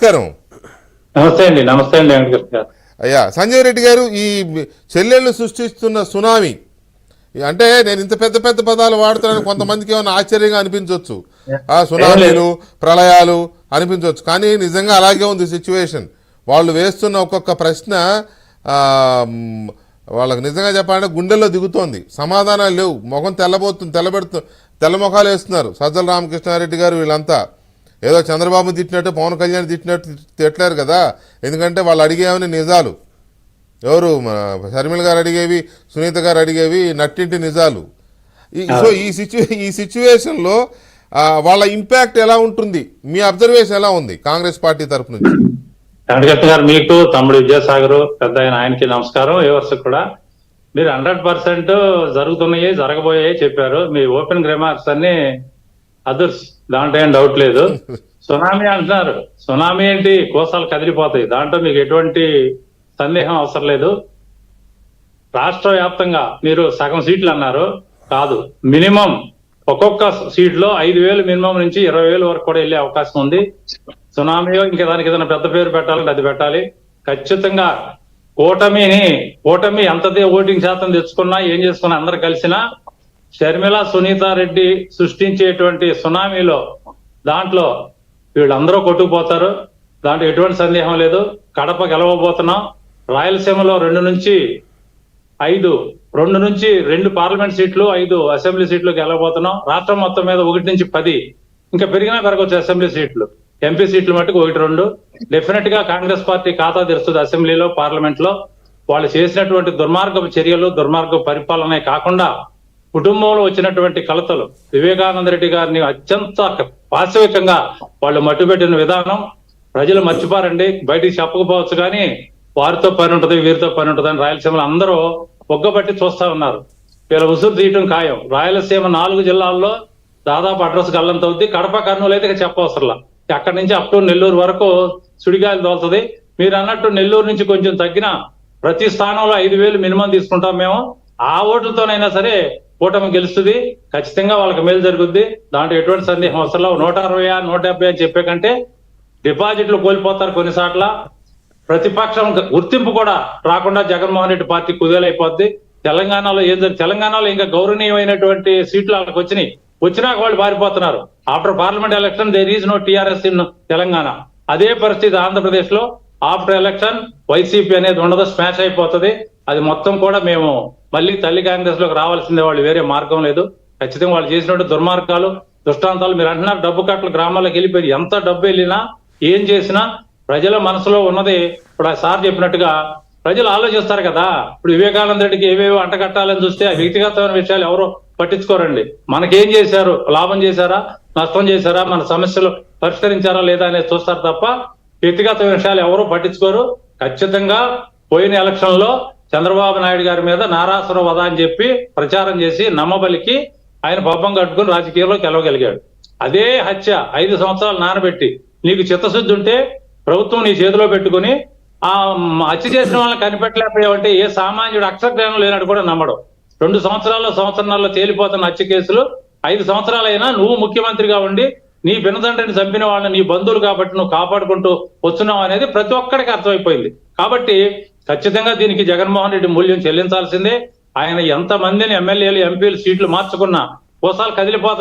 నమస్కారం. నమస్తే అండి వెంకటకృష్ణ గారు. అయ్యా సంజయ్ రెడ్డి గారు, ఈ చెల్లెళ్ళు సృష్టిస్తున్న సునామీ అంటే నేను ఇంత పెద్ద పెద్ద పదాలు వాడుతున్నాను, కొంతమందికి ఏమైనా ఆశ్చర్యంగా అనిపించవచ్చు, ఆ సునామీలు ప్రళయాలు అనిపించవచ్చు, కానీ నిజంగా అలాగే ఉంది సిచ్యువేషన్. వాళ్ళు వేస్తున్న ఒక్కొక్క ప్రశ్న వాళ్ళకి నిజంగా చెప్పాలంటే గుండెల్లో దిగుతోంది. సమాధానాలు లేవు, ముఖం తెల్ల ముఖాలు వేస్తున్నారు. సజ్జల రామకృష్ణారెడ్డి గారు వీళ్ళంతా ఏదో చంద్రబాబు తిట్టినట్టు పవన్ కళ్యాణ్ తిట్టినట్టు తిట్టలేరు కదా, ఎందుకంటే వాళ్ళు అడిగేవని నిజాలు. ఎవరు షర్మిల గారు అడిగేవి, సునీత గారు అడిగేవి నట్టింటి నిజాలు. సో ఈ సిచ్యువేషన్లో వాళ్ళ ఇంపాక్ట్ ఎలా ఉంటుంది, మీ అబ్జర్వేషన్ ఎలా ఉంది కాంగ్రెస్ పార్టీ తరఫు నుంచి? వెంకటకృష్ణ గారు, మీకు తమ్ముడు విద్యాసాగర్ పెద్ద ఆయనకి నమస్కారం. వ్యూవర్స్ కూడా మీరు 100% జరుగుతున్నాయి జరగబోయాయి చెప్పారు. మీ ఓపెన్ రిమార్క్స్ అన్ని అదర్స్, దాంట్లో ఏం డౌట్ లేదు. సునామీ అంటున్నారు, సునామీ ఏంటి, కోసాలు కదిలిపోతాయి, దాంట్లో మీకు ఎటువంటి సందేహం అవసరం లేదు. రాష్ట్ర వ్యాప్తంగా మీరు సగం సీట్లు అన్నారు, కాదు, మినిమం ఒక్కొక్క సీట్లో 5,000 మినిమం నుంచి 20,000 వరకు కూడా వెళ్ళే అవకాశం ఉంది. సునామీ ఇంకా దానికి ఏదైనా పెద్ద పేరు పెట్టాలంటే అది పెట్టాలి. ఖచ్చితంగా కూటమి ఎంతదే ఓటింగ్ శాతం తెచ్చుకున్నా ఏం చేసుకున్నా అందరు కలిసినా షర్మిల సునీత రెడ్డి సృష్టించేటువంటి సునామీలో దాంట్లో వీళ్ళందరూ కొట్టుకుపోతారు, దాంట్లో ఎటువంటి సందేహం లేదు. కడప గెలవబోతున్నాం. రాయలసీమలో 2 నుంచి 2 పార్లమెంట్ సీట్లు, 5 అసెంబ్లీ సీట్లు గెలవబోతున్నాం. రాష్ట్రం మొత్తం మీద 1 నుంచి 10 ఇంకా పెరిగినా పెరగవచ్చు అసెంబ్లీ సీట్లు. ఎంపీ సీట్లు మట్టుకు 1-2 డెఫినెట్ గా కాంగ్రెస్ పార్టీ ఖాతా తెరుస్తుంది అసెంబ్లీలో, పార్లమెంట్ లో. వాళ్ళు చేసినటువంటి దుర్మార్గపు చర్యలు, దుర్మార్గపు పరిపాలనే కాకుండా కుటుంబంలో వచ్చినటువంటి కలతలు, వివేకానంద రెడ్డి గారిని అత్యంత పాశవికంగా వాళ్ళు మట్టుబెట్టిన విధానం ప్రజలు మర్చిపోరండి. బయటికి చెప్పకపోవచ్చు కానీ వారితో పని ఉంటుంది, వీరితో పని ఉంటుంది అని రాయలసీమలో అందరూ ఒగ్గబట్టి చూస్తా ఉన్నారు. వీళ్ళ ఉసురు తీయటం ఖాయం. రాయలసీమ 4 జిల్లాల్లో దాదాపు అడ్రస్ గల్లంత అవుద్ది. కడప, కర్నూలు అయితే చెప్పవసరంలా. అక్కడి నుంచి అప్ టు నెల్లూరు వరకు సుడిగాలి తోలుతుంది. మీరు అన్నట్టు నెల్లూరు నుంచి కొంచెం తగ్గిన ప్రతి స్థానంలో 5,000 మినిమం తీసుకుంటాం మేము. ఆ ఓట్లతోనైనా సరే కూటమి గెలుస్తుంది. ఖచ్చితంగా వాళ్ళకి మేలు జరుగుద్ది, దాంట్లో ఎటువంటి సందేహం అవసరం. 160, 170 అని చెప్పే కంటే డిపాజిట్లు కోల్పోతారు కొన్నిసార్లు. ప్రతిపక్షం గుర్తింపు కూడా రాకుండా జగన్మోహన్ రెడ్డి పార్టీ కుదేలైపోద్ది. తెలంగాణలో ఇంకా గౌరవనీయమైనటువంటి సీట్లు వాళ్ళకి వచ్చినాక వాళ్ళు పారిపోతున్నారు. After parliament election there is no TRS in Telangana. అదే పరిస్థితి ఆంధ్రప్రదేశ్ లో. ఆఫ్టర్ ఎలక్షన్ వైసీపీ అనేది ఉండదు, స్మాష్ అయిపోతుంది. అది మొత్తం కూడా మేము మళ్ళీ తల్లి కాంగ్రెస్ లోకి రావాల్సిందే, వాళ్ళు వేరే మార్గం లేదు. ఖచ్చితంగా వాళ్ళు చేసినట్టు దుర్మార్గాలు, దృష్టాంతాలు. మీరు అంటున్నారు డబ్బు కట్టలు గ్రామాలకు వెళ్ళిపోయి ఎంత డబ్బు వెళ్ళినా ఏం చేసినా ప్రజల మనసులో ఉన్నది ఇప్పుడు సార్ చెప్పినట్టుగా ప్రజలు ఆలోచిస్తారు కదా. ఇప్పుడు వివేకానంద రెడ్డికి ఏవేవో అంటగట్టాలని చూస్తే ఆ వ్యక్తిగతమైన విషయాలు ఎవరో పట్టించుకోరండి. మనకేం చేశారు, లాభం చేశారా, నష్టం చేశారా, మన సమస్యలు పరిష్కరించారా లేదా అనేది చూస్తారు తప్ప వ్యక్తిగత విషయాలు ఎవరూ పట్టించుకోరు. ఖచ్చితంగా పోయిన ఎలక్షన్ లో చంద్రబాబు నాయుడు గారి మీద నారాసుర వధ అని చెప్పి ప్రచారం చేసి నమ్మబలికి ఆయన పబ్బం కట్టుకుని రాజకీయాల్లో గెలవగలిగాడు. అదే హత్య 5 సంవత్సరాలు నానబెట్టి నీకు చిత్తశుద్ధి ఉంటే ప్రభుత్వం నీ చేతిలో పెట్టుకుని ఆ హత్య చేసిన వాళ్ళని కనిపెట్టలేకపోయావంటే ఏ సామాన్యుడు అక్షరజ్ఞానం లేనట్టు కూడా నమ్మడం. 2 సంవత్సరాల్లో తేలిపోతున్న హత్య కేసులు 5 సంవత్సరాలైనా నువ్వు ముఖ్యమంత్రిగా ఉండి నీ పినతండ్రిని చంపిన వాళ్ళని నీ బంధువులు కాబట్టి నువ్వు కాపాడుకుంటూ వస్తున్నావు అనేది ప్రతి ఒక్కడికి అర్థమైపోయింది. కాబట్టి ఖచ్చితంగా దీనికి జగన్మోహన్ రెడ్డి మూల్యం చెల్లించాల్సిందే. ఆయన ఎంతమందిని ఎమ్మెల్యేలు, ఎంపీలు సీట్లు మార్చుకున్నా కోసాలు కదిలిపోతున్నాయి.